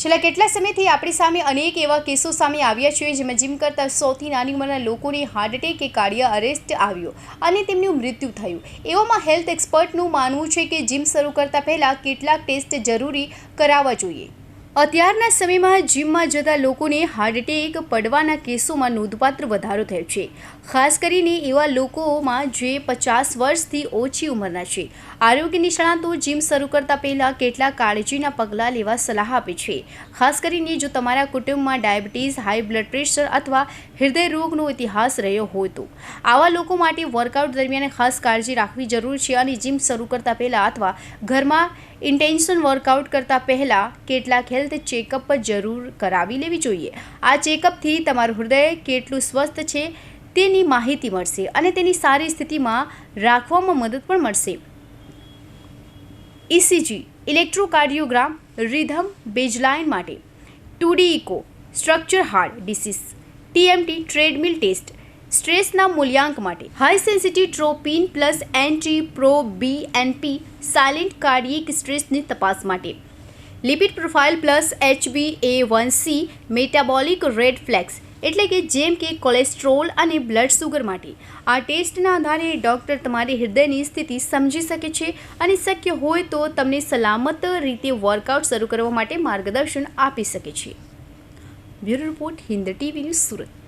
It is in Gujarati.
છેલ્લા કેટલા સમયથી આપણી સામે અનેક એવા કેસો સામે આવ્યા છે જેમાં જીમ કરતા સૌથી નાની ઉંમરના લોકોને હાર્ટ એટેક કે કાર્ડિયાક અરેસ્ટ આવ્યો અને તેમનું મૃત્યુ થયું। એવામાં હેલ્થ એક્સપર્ટનું માનવું છે કે જીમ શરૂ કરતા પહેલાં કેટલાક ટેસ્ટ જરૂરી કરાવવા જોઈએ। અત્યારના સમયમાં જીમમાં જતા લોકોને હાર્ટ એટેક પડવાના કેસોમાં નોંધપાત્ર વધારો થયો છે, ખાસ કરીને એવા લોકોમાં જે 50 વર્ષથી ઓછી ઉંમરના છે। આરોગ્ય નિષ્ણાતો જીમ શરૂ કરતા પહેલાં કેટલાક કાળજીના પગલાં લેવા સલાહ આપે છે, ખાસ કરીને જો તમારા કુટુંબમાં ડાયાબિટીસ, હાઈ બ્લડ પ્રેશર અથવા હૃદય રોગનો ઇતિહાસ રહ્યો હોય તો આવા લોકો માટે વર્કઆઉટ દરમિયાન ખાસ કાળજી રાખવી જરૂરી છે અને જીમ શરૂ કરતા પહેલાં અથવા ઘરમાં ઇન્ટેન્શન વર્કઆઉટ કરતાં પહેલાં કેટલાક હેલ્થ ચેકઅપ જરૂર કરાવી લેવી જોઈએ। આ ચેકઅપથી તમારું હૃદય કેટલું સ્વસ્થ છે તેની માહિતી મળશે અને તેની સારી સ્થિતિમાં રાખવામાં મદદ પણ મળશે। ECG, ઇલેક્ટ્રોકાર્ડિયોગ્રામ, રિધમ બેઝલાઇન માટે 2D echo, structure heart disease, TMT treadmill test, સ્ટ્રેસના મૂલ્યાંક માટે high sensitive troponin plus anti pro BNP silent cardiac સ્ટ્રેસની તપાસ માટે lipid profile plus HbA1c metabolic red flags એટલે કે જેમ કે કોલેસ્ટ્રોલ અને બ્લડ સુગર માટે આ ટેસ્ટના આધારે ડૉક્ટર તમારી હૃદયની સ્થિતિ સમજી શકે છે અને શક્ય હોય તો તમને સલામત રીતે વર્કઆઉટ શરૂ કરવા માટે માર્ગદર્શન આપી શકે છે। Bureau report, Hind TV news, Surat.